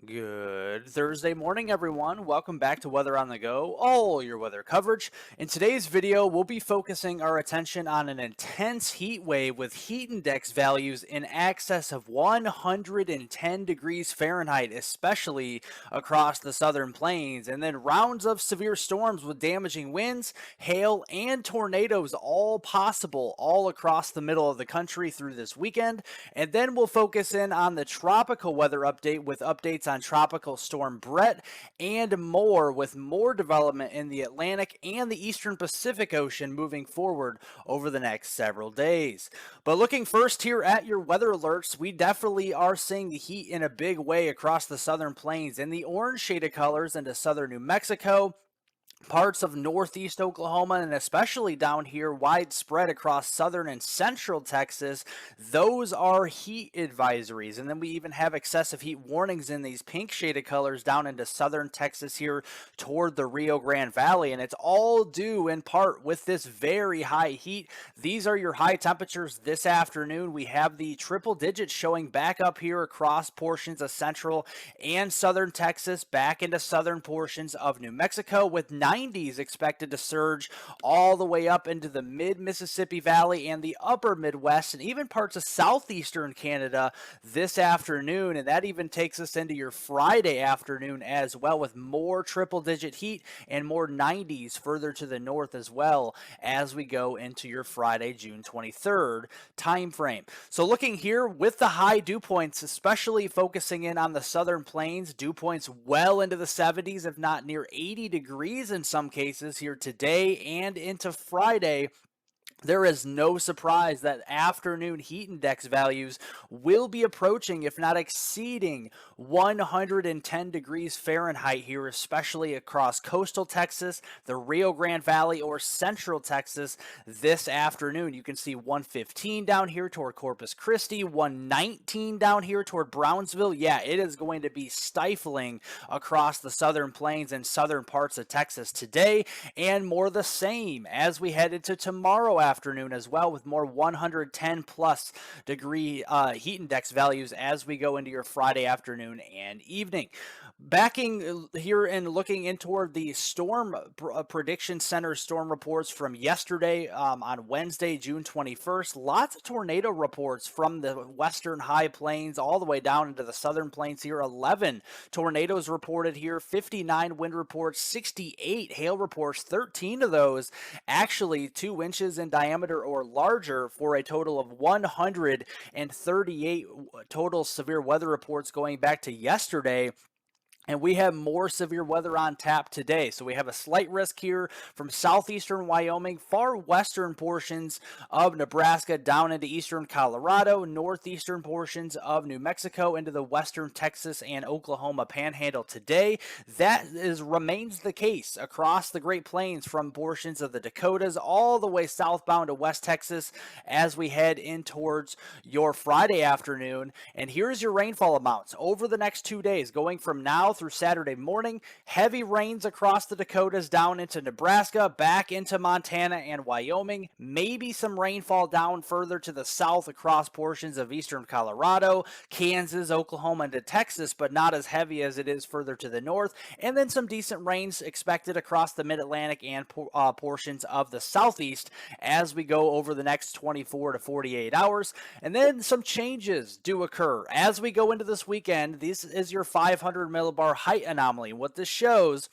Good Thursday morning, everyone. Welcome back to Weather on the Go, all your weather coverage. In today's video, we'll be focusing our attention on an intense heat wave with heat index values in excess of 110 degrees Fahrenheit, especially across the southern plains, and then rounds of severe storms with damaging winds, hail, and tornadoes all possible all across the middle of the country through this weekend. And then we'll focus in on the tropical weather update with updates on Tropical Storm Bret and more, with more development in the Atlantic and the Eastern Pacific Ocean moving forward over the next several days. But looking first here at your weather alerts, we definitely are seeing the heat in a big way across the southern plains in the orange shaded colors into southern New Mexico, parts of northeast Oklahoma, and especially down here widespread across southern and central Texas. Those are heat advisories. And then we even have excessive heat warnings in these pink shaded colors down into southern Texas here toward the Rio Grande Valley. And it's all due in part with this very high heat. These are your high temperatures this afternoon. We have the triple digits showing back up here across portions of central and southern Texas, back into southern portions of New Mexico, with 90s expected to surge all the way up into the mid-Mississippi Valley and the upper Midwest and even parts of southeastern Canada this afternoon. And that even takes us into your Friday afternoon as well, with more triple-digit heat and more 90s further to the north as well as we go into your Friday, June 23rd time frame. So looking here with the high dew points, especially focusing in on the southern plains, dew points well into the 70s, if not near 80 degrees in some cases here today and into Friday. There is no surprise that afternoon heat index values will be approaching, if not exceeding, 110 degrees Fahrenheit here, especially across coastal Texas, the Rio Grande Valley, or central Texas this afternoon. You can see 115 down here toward Corpus Christi, 119 down here toward Brownsville. Yeah, it is going to be stifling across the southern plains and southern parts of Texas today, and more the same as we head into tomorrow afternoon as well, with more 110 plus degree heat index values as we go into your Friday afternoon and evening. Backing here and looking in toward the storm prediction center storm reports from yesterday on Wednesday, June 21st, lots of tornado reports from the western high plains all the way down into the southern plains here. 11 tornadoes reported here, 59 wind reports, 68 hail reports, 13 of those actually 2 inches in diameter or larger, for a total of 138 total severe weather reports going back to yesterday. And we have more severe weather on tap today. So we have a slight risk here from southeastern Wyoming, far western portions of Nebraska, down into eastern Colorado, northeastern portions of New Mexico, into the western Texas and Oklahoma panhandle today. That remains the case across the Great Plains, from portions of the Dakotas all the way southbound to West Texas as we head in towards your Friday afternoon. And here's your rainfall amounts over the next 2 days, going from now through Saturday morning. Heavy rains across the Dakotas down into Nebraska, back into Montana and Wyoming. Maybe some rainfall down further to the south across portions of eastern Colorado, Kansas, Oklahoma, and to Texas, but not as heavy as it is further to the north. And then some decent rains expected across the mid-Atlantic and portions of the southeast as we go over the next 24 to 48 hours. And then some changes do occur as we go into this weekend. This is your 500 millibar height anomaly. What this shows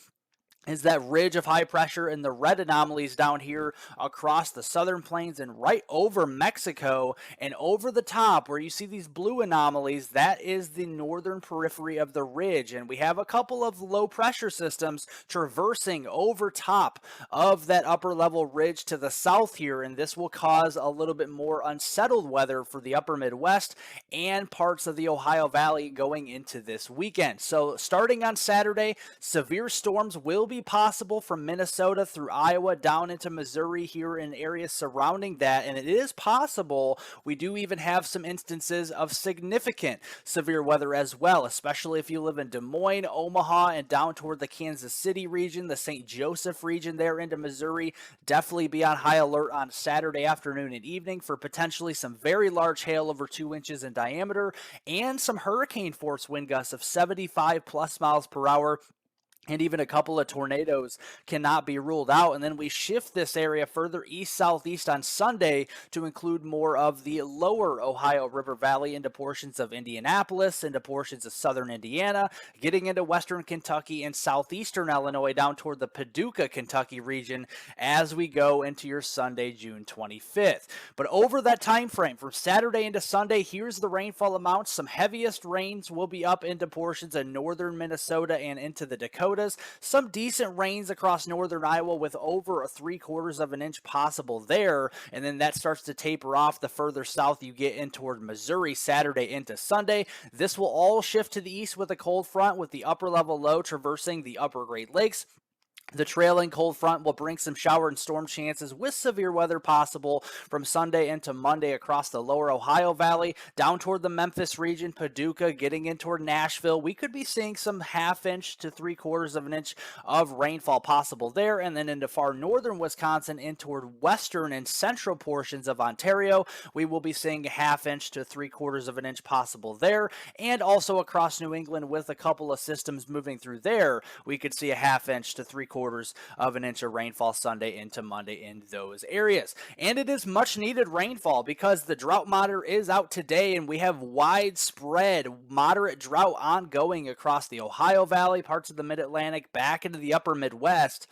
is that ridge of high pressure and the red anomalies down here across the southern plains and right over Mexico, and over the top where you see these blue anomalies, that is the northern periphery of the ridge. And we have a couple of low pressure systems traversing over top of that upper level ridge to the south here, and this will cause a little bit more unsettled weather for the upper Midwest and parts of the Ohio Valley going into this weekend. So starting on Saturday, severe storms will be be possible from Minnesota through Iowa down into Missouri here in areas surrounding that. And it is possible we do even have some instances of significant severe weather as well, especially if you live in Des Moines, Omaha, and down toward the Kansas City region, the St. Joseph region there into Missouri. Definitely be on high alert on Saturday afternoon and evening for potentially some very large hail over 2 inches in diameter and some hurricane force wind gusts of 75 plus miles per hour. And even a couple of tornadoes cannot be ruled out. And then we shift this area further east-southeast on Sunday to include more of the lower Ohio River Valley into portions of Indianapolis, into portions of southern Indiana, getting into western Kentucky and southeastern Illinois down toward the Paducah, Kentucky region as we go into your Sunday, June 25th. But over that time frame, from Saturday into Sunday, here's the rainfall amounts. Some heaviest rains will be up into portions of northern Minnesota and into the Dakotas. Some decent rains across northern Iowa with over a 3/4 of an inch possible there. And then that starts to taper off the further south you get in toward Missouri Saturday into Sunday. This will all shift to the east with a cold front, with the upper level low traversing the upper Great Lakes. The trailing cold front will bring some shower and storm chances with severe weather possible from Sunday into Monday across the lower Ohio Valley, down toward the Memphis region, Paducah, getting in toward Nashville. We could be seeing some 1/2 inch to 3/4 of an inch of rainfall possible there, and then into far northern Wisconsin in toward western and central portions of Ontario. We will be seeing 1/2 inch to 3/4 of an inch possible there, and also across New England with a couple of systems moving through there. We could see a 1/2 inch to 3/4 of an inch of rainfall Sunday into Monday in those areas. And it is much needed rainfall because the drought monitor is out today, and we have widespread moderate drought ongoing across the Ohio Valley, parts of the Mid-Atlantic, back into the upper Midwest.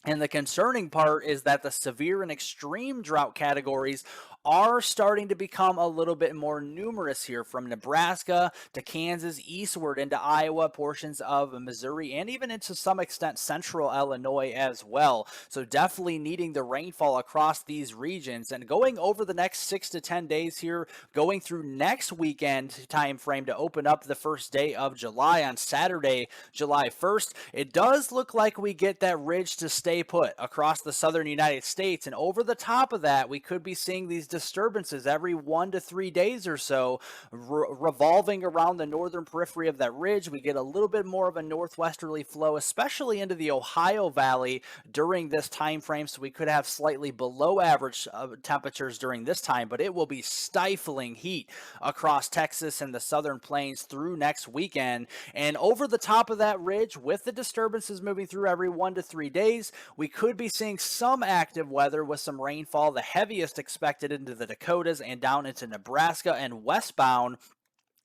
And the concerning part is that the severe and extreme drought categories are starting to become a little bit more numerous here, from Nebraska to Kansas, eastward into Iowa, portions of Missouri, and even into some extent central Illinois as well. So definitely needing the rainfall across these regions. And going over the next 6 to 10 days here, going through next weekend time frame to open up the first day of July on Saturday, July 1st, it does look like we get that ridge to stay put across the southern United States. And over the top of that, we could be seeing these disturbances every 1 to 3 days or so, revolving around the northern periphery of that ridge. We get a little bit more of a northwesterly flow, especially into the Ohio Valley during this time frame. So we could have slightly below average temperatures during this time, but it will be stifling heat across Texas and the southern plains through next weekend. And over the top of that ridge, with the disturbances moving through every 1 to 3 days, we could be seeing some active weather with some rainfall, the heaviest expected into the Dakotas and down into Nebraska and westbound.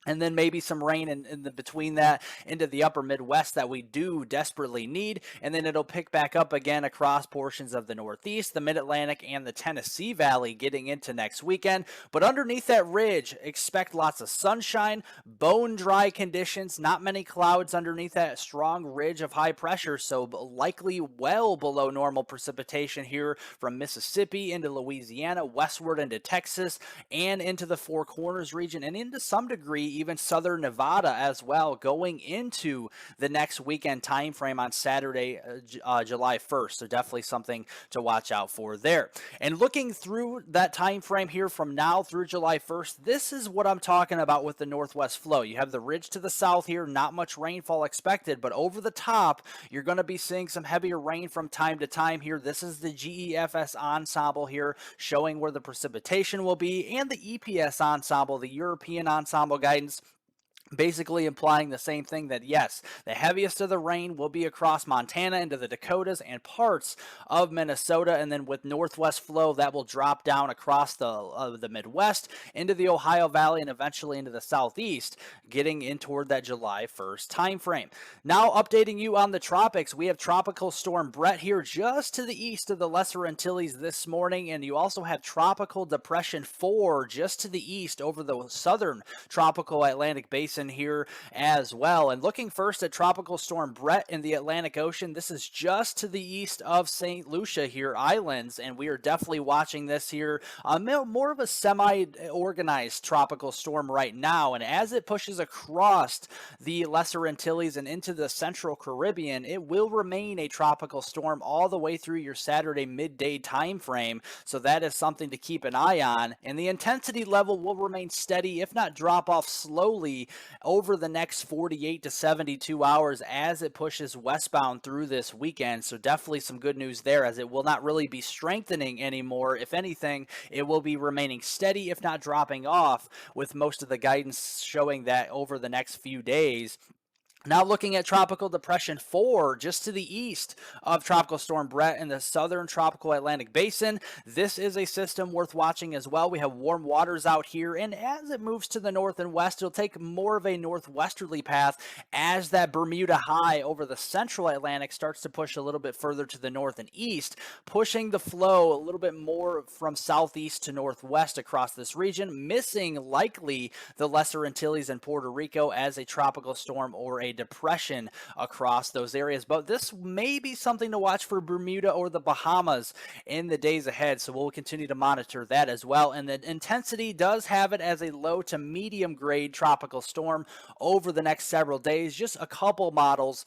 And then maybe some rain in the between that into the upper Midwest that we do desperately need. And then it'll pick back up again across portions of the Northeast, the Mid-Atlantic, and the Tennessee Valley getting into next weekend. But underneath that ridge, expect lots of sunshine, bone dry conditions, not many clouds underneath that strong ridge of high pressure. So likely well below normal precipitation here from Mississippi into Louisiana, westward into Texas, and into the Four Corners region, and into some degree even southern Nevada as well, going into the next weekend time frame on Saturday, July 1st. So definitely something to watch out for there. And looking through that time frame here from now through July 1st, this is what I'm talking about with the northwest flow. You have the ridge to the south here, not much rainfall expected, but over the top, you're going to be seeing some heavier rain from time to time here. This is the GEFS ensemble here, showing where the precipitation will be, and the EPS ensemble, the European ensemble guidance, basically implying the same thing, that yes, the heaviest of the rain will be across Montana into the Dakotas and parts of Minnesota, and then with northwest flow that will drop down across the Midwest into the Ohio Valley and eventually into the Southeast, getting in toward that July 1st time frame. Now updating you on the tropics, we have Tropical Storm Bret here just to the east of the Lesser Antilles this morning, and you also have Tropical Depression 4 just to the east over the southern tropical Atlantic basin Basin here as well. And looking first at Tropical Storm Bret in the Atlantic Ocean, this is just to the east of St. Lucia here, islands, and we are definitely watching this here, more of a semi-organized tropical storm right now. And as it pushes across the Lesser Antilles and into the Central Caribbean, it will remain a tropical storm all the way through your Saturday midday time frame. So that is something to keep an eye on. And the intensity level will remain steady, if not drop off slowly over the next 48 to 72 hours as it pushes westbound through this weekend. So definitely some good news there, as it will not really be strengthening anymore. If anything, it will be remaining steady, if not dropping off, with most of the guidance showing that over the next few days. Now looking at Tropical Depression 4, just to the east of Tropical Storm Bret in the southern tropical Atlantic Basin. This is a system worth watching as well. We have warm waters out here, and as it moves to the north and west, it'll take more of a northwesterly path as that Bermuda high over the central Atlantic starts to push a little bit further to the north and east, pushing the flow a little bit more from southeast to northwest across this region, missing likely the Lesser Antilles and Puerto Rico as a tropical storm or a depression across those areas. But this may be something to watch for Bermuda or the Bahamas in the days ahead, so we'll continue to monitor that as well. And the intensity does have it as a low to medium grade tropical storm over the next several days. Just a couple models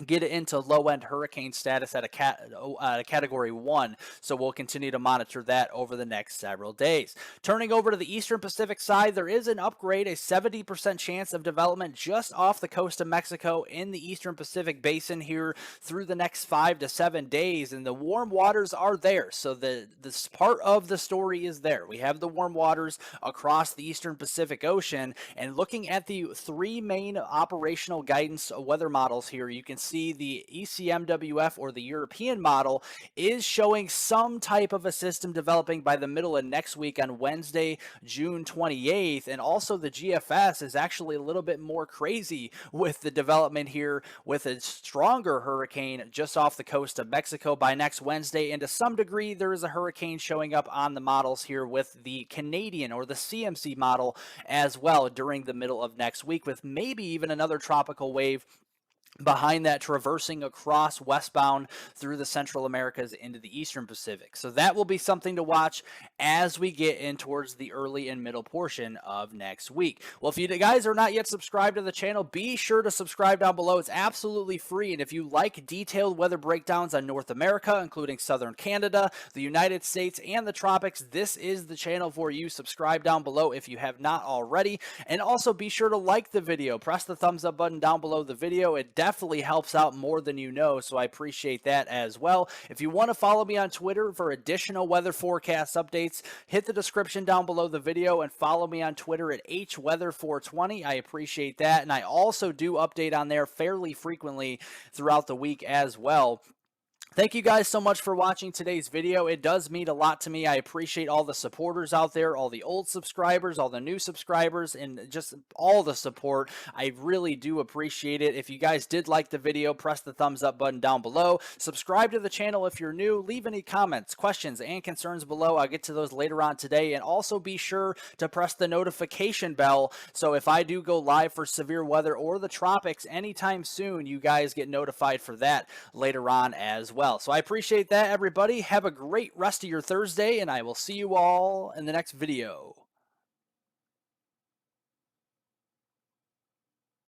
get it into low-end hurricane status at a category 1, so we'll continue to monitor that over the next several days. Turning over to the eastern Pacific side, there is an upgrade, a 70% chance of development just off the coast of Mexico in the eastern Pacific Basin here through the next 5 to 7 days, and the warm waters are there, so this part of the story is there. We have the warm waters across the eastern Pacific Ocean, and looking at the 3 main operational guidance weather models here, you can see the ECMWF, or the European model, is showing some type of a system developing by the middle of next week on Wednesday, June 28th. And also the GFS is actually a little bit more crazy with the development here, with a stronger hurricane just off the coast of Mexico by next Wednesday. And to some degree, there is a hurricane showing up on the models here with the Canadian, or the CMC model, as well during the middle of next week, with maybe even another tropical wave behind that, traversing across westbound through the Central Americas into the Eastern Pacific. So that will be something to watch as we get in towards the early and middle portion of next week. Well, if you guys are not yet subscribed to the channel, be sure to subscribe down below. It's absolutely free. And if you like detailed weather breakdowns on North America, including southern Canada, the United States, and the tropics, this is the channel for you. Subscribe down below if you have not already. And also be sure to like the video. Press the thumbs up button down below the video. It definitely helps out more than you know, so I appreciate that as well. If you want to follow me on Twitter for additional weather forecast updates, hit the description down below the video and follow me on Twitter at hweather420. I appreciate that, and I also do update on there fairly frequently throughout the week as well. Thank you guys so much for watching today's video. It does mean a lot to me. I appreciate all the supporters out there, all the old subscribers, all the new subscribers, and just all the support. I really do appreciate it. If you guys did like the video, press the thumbs up button down below. Subscribe to the channel if you're new. Leave any comments, questions, and concerns below. I'll get to those later on today. And also be sure to press the notification bell, so if I do go live for severe weather or the tropics anytime soon, you guys get notified for that later on as well. So I appreciate that, everybody. Have a great rest of your Thursday, and I will see you all in the next video.